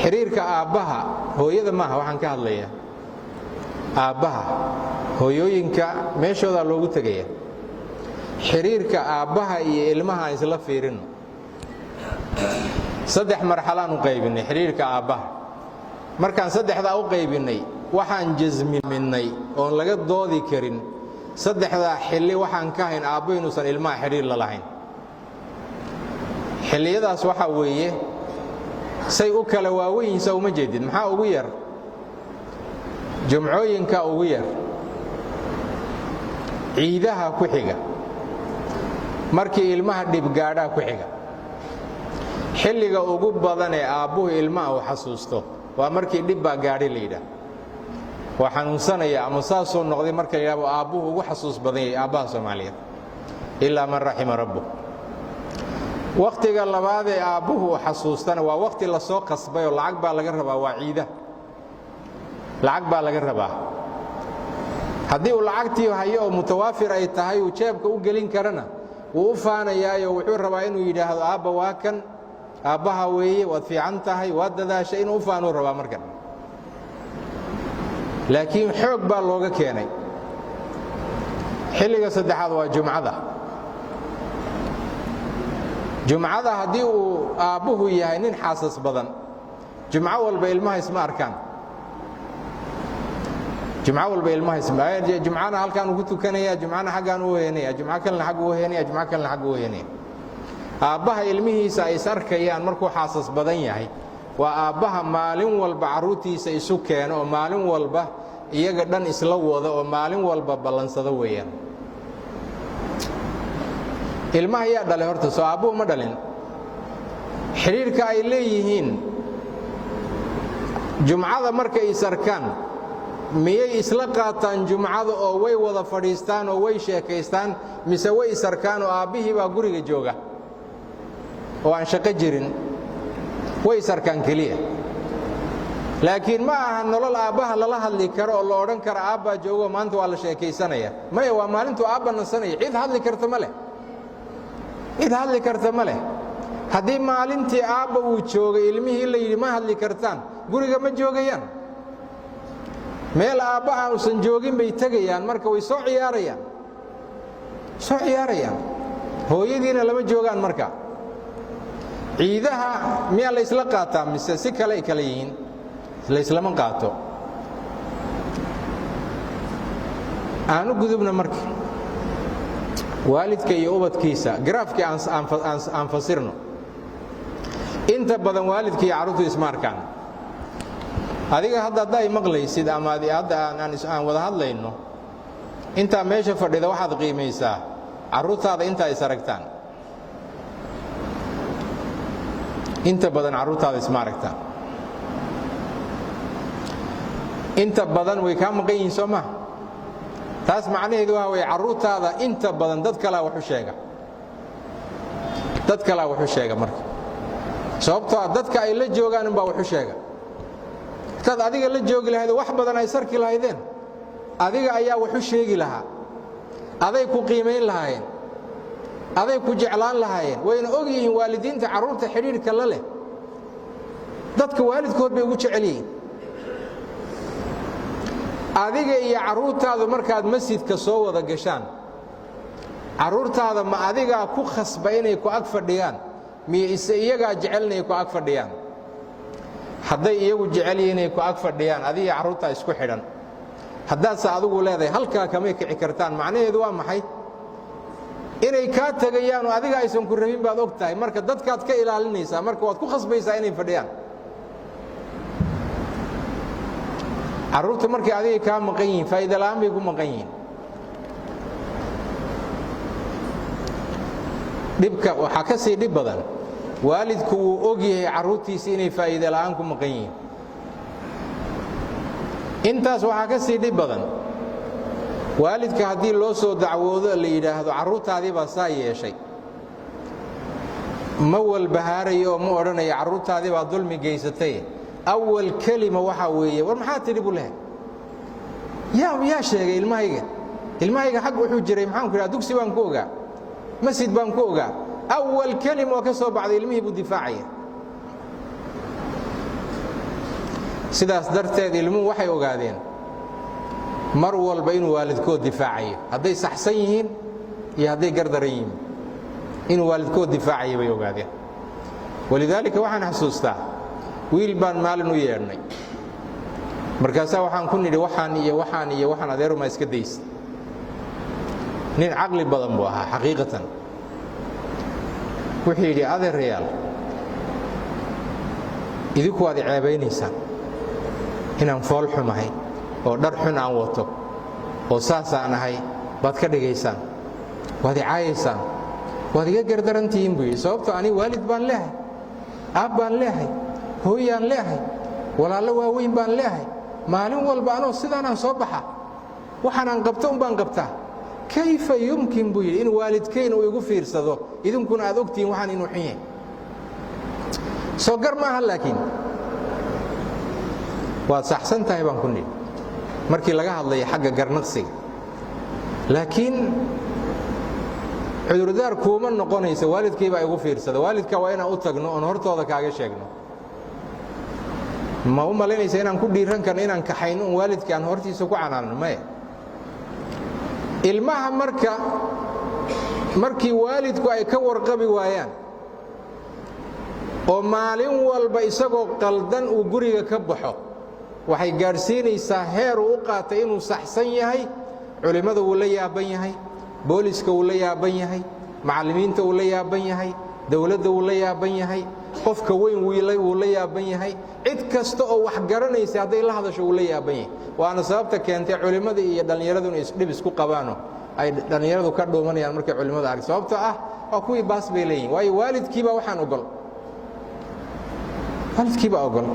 xiriirka aabbaha hooyada maaha waxaan ka hadlayaa aabbaha hooyooyinka meeshooda loogu tagaya xiriirka aabbaha iyo ilmaha aan isla fiirino saddex marxalaan u qaybinay xiriirka aabbaha markaan saddexdaa u qaybinay waxaan jasmiminay oon laga doodi karin saddexdaa xilli waxaan ka hayn aabbo inuusan ilmaha xiriir la lahayn xilliyadaas waxaa weeye say u kala waaweynsa uma jeedid maxaa ugu yar jumcooyinka ugu yar ciidaha ku xiga markii ilmaha dhibgaadhaa ku xiga xilliga ugu badan ee aabbuhu ilmaha uu xasuusto waa markii dhib baa gaadhay la yidhaah waa xanuunsanaya ama saasoo noqday marka la yidhahdo aabbuhu ugu xasuus badan yahay aabbaha Soomaaliyeed ilaa man raxima rabbuh waqtiga labaad ee aabbuhu xasuustana waa waqti la soo qasbay oo lacag baa laga rabaa waa ciida lacag baa laga rabaa haddii uu lacagtii hayo oo mutawaafir ay tahay uu jeebka u gelin karana wuu u faanayaayo wuxuu rabaa inuu yidhaahdo aabba waa kan aabbaha weeye waad fiican tahay waad dadaashay inuu u faanuu rabaa markan laakiin xoog baa looga keenay xilliga saddexaad waa jumcada haddii uu aabbuhu yahay nin xaasas badan jumco walba ilmaha isma arkaan jumcana halkaan ugu tukanaya jumcana xaggaan u heenaya jumco kalena xag u heenaya jumco kalena xag u heenaya aabbaha ilmihiisa ay is arkayaan markuu xaasas badan yahay waa aabbaha maalin walba carruurtiisa isu keeno oo maalin walba iyaga dhan isla wada oo maalin walba ballansado weeyaan ilmaha yaa dhalay horta soo aabbuhu ma dhalin xiriirka ay leeyihiin jumcada markay is arkaan miyay isla qaataan jumcada oo way wada fadhiistaan oo way sheekaystaan mise way is arkaan oo aabbihii baa guriga jooga oo aan shaqo jirin way is arkaan keliya laakiin ma aha nolol aabbaha lala hadli karo oo la odhan karo aabbaa joogo maanta waa la sheekaysanaya maya waa maalintuu aabba nasanaya cid hadli karta ma leh haddii maalintii aabba uu joogay ilmihii la yidhi ma hadli kartaan guriga ma joogayaan meel aabba uusan joogin bay tegayaan marka way soo ciyaarayaan hooyadiina lama joogaan marka ciidaha miyaa la isla qaataa mise si kale ay kala yihiin laislama qaato aanu gudubna marka waalidka iyo ubadkiisa garaafkii aan fasirno inta badan waalidka iyo carruurtu isma arkaan adiga hadda ay maqlaysid ama hadda aan wada hadlayno intaa meesha fadhida waxaad qiimaysaa carruurtaada intaa is aragtaan inta badan carruurtaada isma aragtaan inta badan way kaa maqan yihiin soo maha taas macnaheedu waa way carruurtaada inta badan dad kalaa wax u sheega marka sababtoo ah dadka ay la joogaan unbaa wax u sheega dad adiga la joogi lahayd wax badan ay sarki lahaydeen adiga ayaa wax u sheegi lahaa aday ku qiimayn lahaayeen aday ku jeclaan lahaayeen wayna og yihiin waalidiinta carruurta xidhiirka la leh dadka waalidkood bay ugu jecel yihiin adiga iyo carruurtaadu markaad masjidka soo wada gashaan carruurtaada ma adigaa ku khasba inay ku ag fadhiyaan mise iyagaa jecel inay ku ag fadhiyaan hadday iyagu jecel yihiin inay ku ag fadhiyaan adiga carruurtaa isku xidhan haddaadse adigu leedahay halkaa kamay kici kartaan macnaheedu waa maxay inay kaa tegayaan oo adiga aysan ku rabin baad og tahay marka dadkaad ka ilaalinaysaa marka waad ku khasbaysaa inay fadhiyaan carruurta markay adiga kaa maqan yihiin faa'iida la'aan bay ku maqan yihiin dhibka waxaa ka sii dhib badan waalidku wuu og yahay carruurtiisa inay faa'iida la'aan ku maqan yihiin intaas waxaa ka sii dhib badan waalidka haddii loo soo dacwoodo la yidhaahdo carruurtaadii baa saa yeeshay ma walbahaarayo oo ma odhanayo carruurtaadii baa dulmi gaysatay awal kelima waxaa weeye war maxaa tidhi buu lehay yaa sheegay ilmahayga xag wuxuu jiray maxaan ku idhaha dugsi baan ku ogaa masjid baan ku ogaa awal kelima oo ka soo baxday ilmihii buu difaacaya sidaas darteed ilmuhu waxay ogaadeen mar walba inuu waalidkood difaacayo hadday saxsan yihiin iyo hadday gardaran yihiin inuu waalidkood difaacayo bay ogaadeen walidaalika waxaan xasuustaa wiil baan maalin u yeedhnay markaasaa waxaan ku nidhi waxaan adeeruma iska daysa nin caqli badan buu ahaa xaqiiqatan wuxuu yidhi adeerayaal idinku waad i ceebaynaysaan inaan fool xumahay oo dhar xun aan wato oo saasaan ahay baad ka dhigaysaan waad i caayaysaan waad iga gardarantihiin buu yidhi sababto ani waalid baan leehay aab baan leehay hooyaan leehay walaallo waaweyn baan leehay maalin walba anoo sidaanaan soo baxa waxaanaan qabto un baan qabtaa kayfa yumkin buu yidhi in waalidkayn uu igu fiirsado idinkuna aad ogtihiin waxaan inuu xun yahay soo gar maaha laakiin waad saxsan tahay baan ku nidhi markii laga hadlaya xagga garnaqsiga laakiin cudurdaar kuuma noqonaysa waalidkay baa igu fiirsada waalidka waa inaan u tagno oon hortooda kaaga sheegno ma u malaynaysa inaan ku dhiiran karno inaan kaxayno oon waalidka aan hortiisa ku canaanno maya ilmaha markii waalidku ay ka warqabi waayaan oo maalin walba isagoo qaldan uu guriga ka baxo waxay gaadhsiinaysaa heer uu u qaatay inuu saxsan yahay culimmada wuu la yaaban yahay booliska wuu la yaaban yahay macallimiinta wuu la yaaban yahay dawladda wuu la yaaban yahay qofka weyn wuu la yaaban yahay cid kasta oo wax garanaysa hadday la hadasho wuu la yaaban yahay waana sababta keentay culimmada iyo dhallinyaradu inay isdhib isku qabaano ay dhallinyaradu ka dhuumanayaan markay culimmada arag sababtoo ah waa kuwii baas bay leeyihin waayo waalidkiibaa waxaan ogol waalidkiibaa ogol